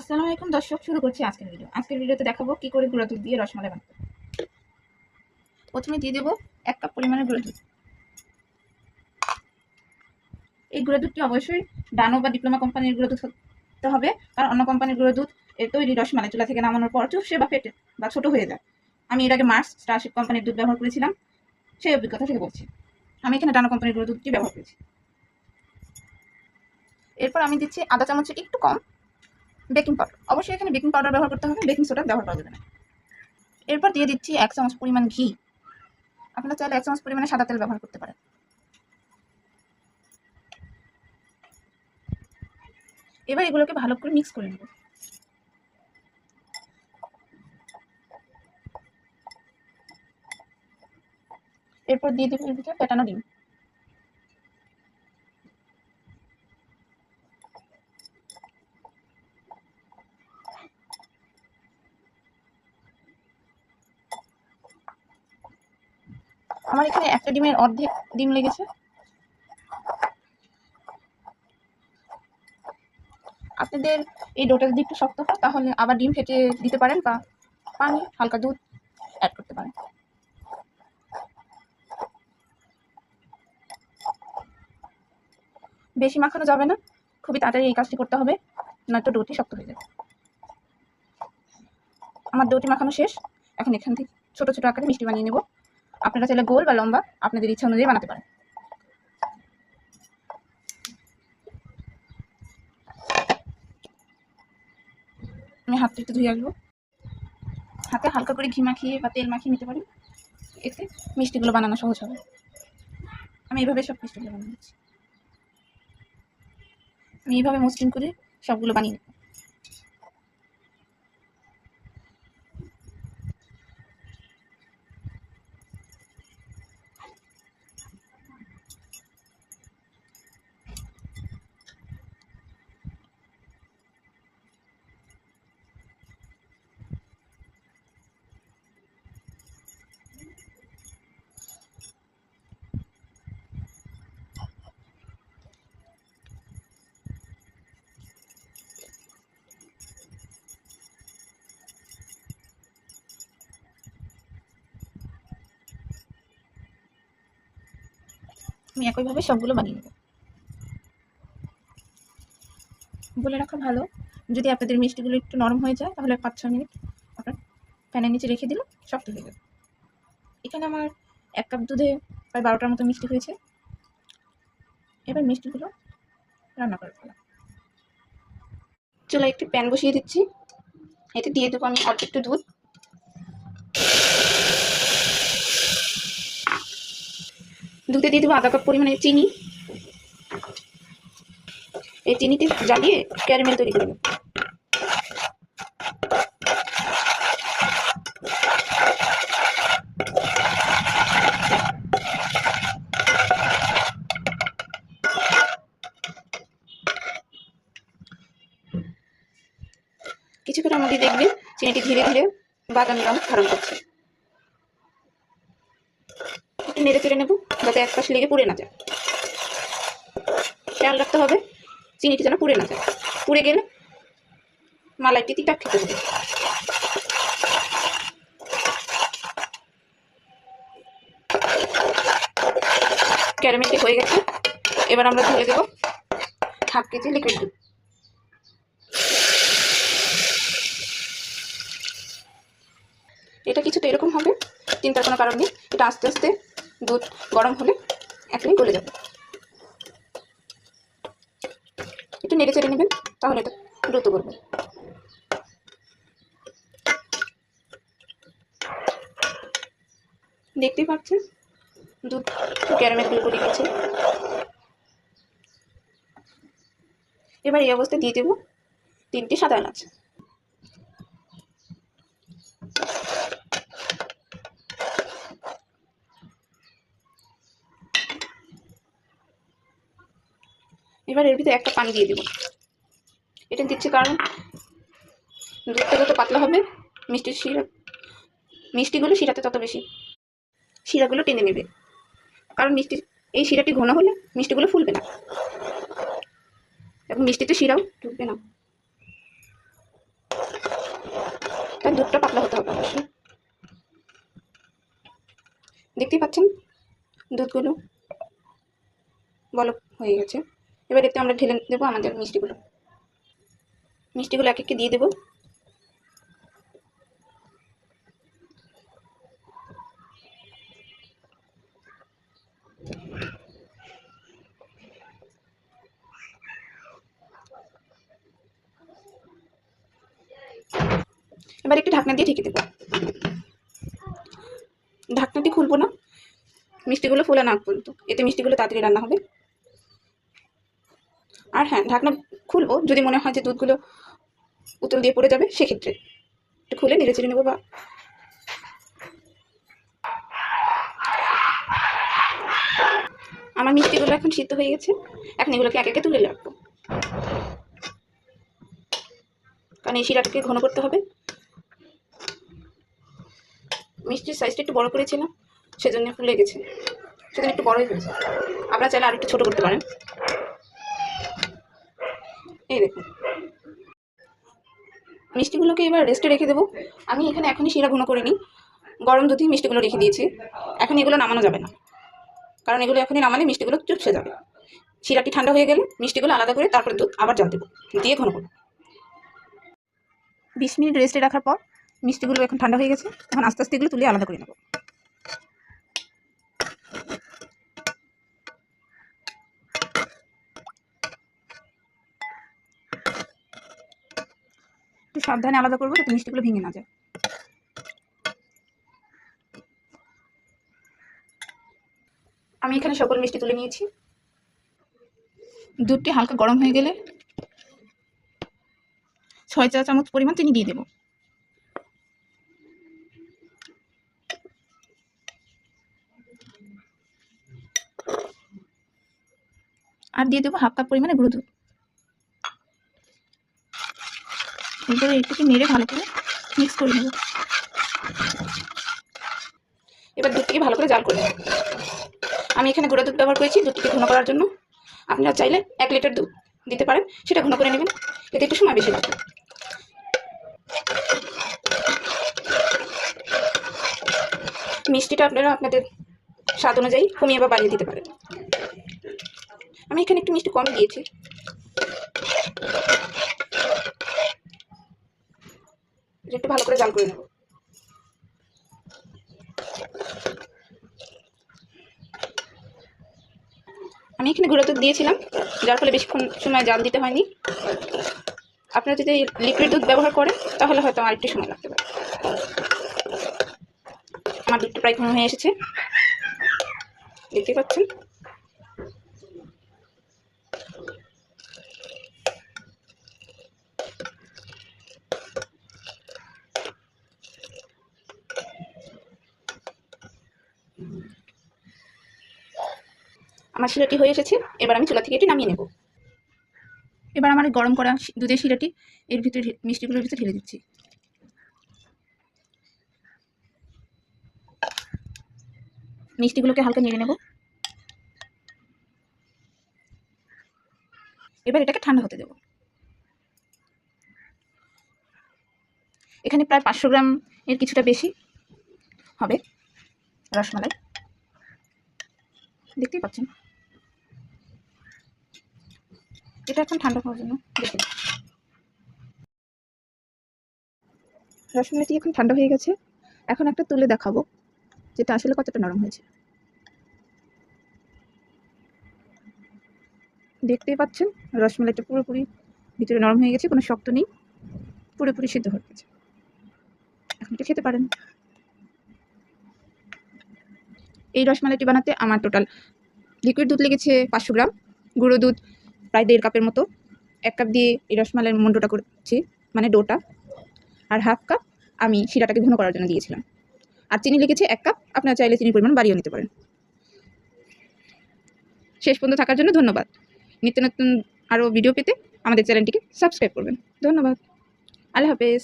আসসালামু আলাইকুম দর্শক, শুরু করছি আজকের ভিডিওতে দেখাবো কি করে গুঁড়া দুধ দিয়ে রসমালাই বানাবো। প্রথমে দিয়ে দেবো 1 কাপ পরিমাণে গুঁড়া দুধ। এই গুঁড়া দুধটি অবশ্যই ডানো বা ডিপ্লোমা কোম্পানির গুঁড়া দুধ হতে হবে, কারণ অন্য কোম্পানির গুঁড়া দুধ এর তৈরি রসমালাই চুলা থেকে নামানোর পর চুপসে বা ফেটে বা ছোট হয়ে যায়। আমি এর আগে মার্স স্টারশিপ কোম্পানির দুধ ব্যবহার করেছিলাম, সেই অভিজ্ঞতা থেকে বলছি। আমি এখানে ডানো কোম্পানির গুঁড়া দুধটি ব্যবহার করেছি। এরপর আমি দিচ্ছি আধা চামচের একটু কম বেকিং পাউডার। অবশ্যই এখানে বেকিং পাউডার ব্যবহার করতে হবে, বেকিং সোডা ব্যবহার করা যাবে না। এরপর দিয়ে দিচ্ছি 1 চামচ পরিমাণ ঘি। আপনারা চাইলে 1 চামচ পরিমাণে সাদা তেল ব্যবহার করতে পারেন। এবার এগুলোকে ভালো করে মিক্স করে নেব। এরপর দিয়ে দেবো এর ভিতরে ফেটানো ডিম। আমার এখানে একটা ডিমের অর্ধেক ডিম লেগেছে। আপনাদের এই ডোটা যদি একটু শক্ত হয় তাহলে আবার ডিম ফেটে দিতে পারেন বা পানি হালকা দুধ অ্যাড করতে পারেন। বেশি মাখানো যাবে না, খুবই তাড়াতাড়ি এই কাজটি করতে হবে, নয়তো ডোটি শক্ত হয়ে যাবে। আমার ডোটি মাখানো শেষ। এখন এখান থেকে ছোট ছোট আকারে মিষ্টি বানিয়ে নেব। আপনারা চাইলে গোল বা লম্বা আপনাদের ইচ্ছা অনুযায়ী বানাতে পারেন। আমি হাতটা একটু ধুয়ে আসবো। হাতে হালকা করে ঘি মাখিয়ে বা তেল মাখিয়ে নিতে পারি, এতে মিষ্টিগুলো বানানো সহজ হবে। আমি এইভাবে সব মিষ্টিগুলো বানিয়ে নিচ্ছি। আমি এইভাবে মসৃণ করে সবগুলো বানিয়ে নেব। আমি একইভাবে সবগুলো বানিয়ে নেব। বলে রাখা ভালো, যদি আপনাদের মিষ্টিগুলো একটু নরম হয়ে যায় তাহলে 5-6 মিনিট আপনার ফ্যানের নিচে রেখে দিলে শক্ত হয়ে যাবে। এখানে আমার 1 কাপ দুধে প্রায় 12টার মতো মিষ্টি হয়েছে। এবার মিষ্টিগুলো রান্না করে ফেলা। চুলায় একটি প্যান বসিয়ে দিচ্ছি, এতে দিয়ে দেবো আমি অল্প একটু দুধ। দুধে দিয়ে দেবো আধা কাপ পরিমাণে চিনি। এই চিনিটি জ্বালিয়ে ক্যারামেল তৈরি করে নেব। কিছুক্ষণের মধ্যে দেখবেন চিনিটি ধীরে ধীরে বাদামি রং ধারণ করছে। একটু নেড়ে চেড়ে নেব যাতে এক পাশ লেগে পুড়ে না যায়। খেয়াল রাখতে হবে চিনিটি যেন পুড়ে না যায়, পুড়ে গেলে মালাইটি তিতা খেতে হবে। ক্যারামেলটি হয়ে গেছে। এবার আমরা ঢেলে দেব 1/2 কেজি লিকুইড দুধ। এটা কিছুটা এরকম হবে, চিন্তার কোনো কারণ নেই। এটা আস্তে আস্তে দুধ গরম হলে একদমই গলে যাবে। একটু নেড়ে চেড়ে নেবেন, তাহলে এটা দ্রুত গলবে। দেখতেই পাচ্ছেন দুধ ক্যারামেলগুলো গলে গেছে। এবার এই অবস্থায় দিয়ে দেবো 3টি সাদা এলাচ। এবার এর ভিতরে 1 কাপ পানি দিয়ে দেবো। এটা দিচ্ছি কারণ দুধটা যত পাতলা হবে মিষ্টিগুলো শিরাতে তত বেশি শিরাগুলো টেনে নেবে। কারণ এই শিরাটি ঘন হলে মিষ্টিগুলো ফুলবে না এবং মিষ্টিতে শিরাও ঢুকবে না। এবার দুধটা পাতলা হতে হবে অবশ্যই। দেখতেই পাচ্ছেন দুধগুলো বলক হয়ে গেছে। এবার এতে আমরা ঢেলে দেবো আমাদের মিষ্টিগুলো। মিষ্টিগুলো এক একে দিয়ে দেবো। এবার একটু ঢাকনা দিয়ে ঢেকে দেবো। ঢাকনাটি খুলবো না মিষ্টিগুলো ফোলা না পর্যন্ত, এতে মিষ্টিগুলো তাড়াতাড়ি রান্না হবে। আর হ্যাঁ, ঢাকনা খুলবো যদি মনে হয় যে দুধগুলো উতল দিয়ে পড়ে যাবে, সেক্ষেত্রে একটু খুলে নেড়ে চেড়ে নেবো। বা আমার মিষ্টিগুলো এখন সিদ্ধ হয়ে গেছে। এখন এগুলোকে এক একে তুলে রাখবো, কারণ এই শিরাটাকে ঘন করতে হবে। মিষ্টির সাইজটা একটু বড় করেছিলাম, সেজন্য ফুলে গেছে, সেজন্য একটু বড়ই হয়েছে। আপনারা চাইলে আর একটু ছোটো করতে পারেন। এই দেখুন, মিষ্টিগুলোকে এবার রেস্টে রেখে দেবো। আমি এখানে এখনই শিরা ঘন করে নিই, গরম দুধে মিষ্টিগুলো রেখে দিয়েছি। এখন এগুলো নামানো যাবে না, কারণ এগুলো এখনই নামালে মিষ্টিগুলো চুপসে যাবে। শিরাটি ঠান্ডা হয়ে গেলে মিষ্টিগুলো আলাদা করে তারপরে দুধ আবার জাল দেবো, দিয়ে ঘন করবো। 20 মিনিট রেস্টে রাখার পর মিষ্টিগুলো এখন ঠান্ডা হয়ে গেছে। এখন আস্তে আস্তে এগুলো তুলে আলাদা করে নেবো। একটু সাবধানে আলাদা করবো যাতে মিষ্টিগুলো ভেঙে না যায়। আমি এখানে সকল মিষ্টি তুলে নিয়েছি। দুধটি হালকা গরম হয়ে গেলে 6 চা চামচ পরিমাণ চিনি দিয়ে দেবো। আর দিয়ে দেবো হাফ কাপ পরিমাণে গুঁড়ো দুধ। এরপরে এটাকে নেড়ে ভালো করে মিক্স করে নেব। এবার দুধটিকে ভালো করে জাল করে নেব। আমি এখানে গুঁড়ো দুধ ব্যবহার করেছি দুধটিকে ঘন করার জন্য। আপনারা চাইলে 1 লিটার দুধ দিতে পারেন, সেটা ঘন করে নেবেন, এতে একটু সময় বেশি লাগবে। মিষ্টিটা আপনারা আপনাদের স্বাদ অনুযায়ী কমিয়ে বা বাড়িয়ে দিতে পারেন। আমি এখানে একটু মিষ্টি কম দিয়েছি। একটু ভালো করে জাল করে নেব। আমি এখানে গুঁড়ো দুধ দিয়েছিলাম, যার ফলে বেশিক্ষণ সময় জাল দিতে হয়নি। আপনারা যদি লিকুইড দুধ ব্যবহার করেন তাহলে হয়তো আর একটু সময় লাগতে পারে। আমার দুধটা প্রায় ঘন হয়ে এসেছে, দেখতে পাচ্ছেন। আমার শিরাটি হয়ে এসেছে, এবার আমি চুলা থেকে এটি নামিয়ে নেব। এবার আমার গরম করা দুধের শিরাটি এর ভিতরে মিষ্টিগুলোর ভিতরে ঢেলে দিচ্ছি। মিষ্টিগুলোকে হালকা নেড়ে নেব। এবার এটাকে ঠান্ডা হতে দেব। এখানে প্রায় 500 গ্রাম এর কিছুটা বেশি হবে রসমালাই, দেখতেই পাচ্ছেন। এটা এখন ঠান্ডা হওয়ার জন্য রেখে দিই। রসমালাইটি এখন ঠান্ডা হয়ে গেছে। এখন একটা তুলে দেখাবো যেটা আসলে কতটা নরম হয়েছে। দেখতেই পাচ্ছেন রসমালাইটা পুরোপুরি ভিতরে নরম হয়ে গেছে, কোনো শক্ত নেই, পুরোপুরি সিদ্ধ হয়ে গেছে। এখন এটা খেতে পারেন। এই রসমালাইটি বানাতে আমার টোটাল লিকুইড দুধ লেগেছে 500 গ্রাম, গুঁড়ো দুধ প্রায় 1.5 কাপের মতো। 1 কাপ দিয়ে এই রসমালাইয়ের মন্ডটা করছি, মানে ডোটা। আর হাফ কাপ আমি শিরাটাকে ঘন করার জন্য দিয়েছিলাম। আর চিনি লেগেছে 1 কাপ, আপনারা চাইলে চিনির পরিমাণ বাড়িয়ে নিতে পারেন। শেষ পর্যন্ত থাকার জন্য ধন্যবাদ। নিত্য নতুন আরও ভিডিও পেতে আমাদের চ্যানেলটিকে সাবস্ক্রাইব করবেন। ধন্যবাদ। আল্লাহ হাফেজ।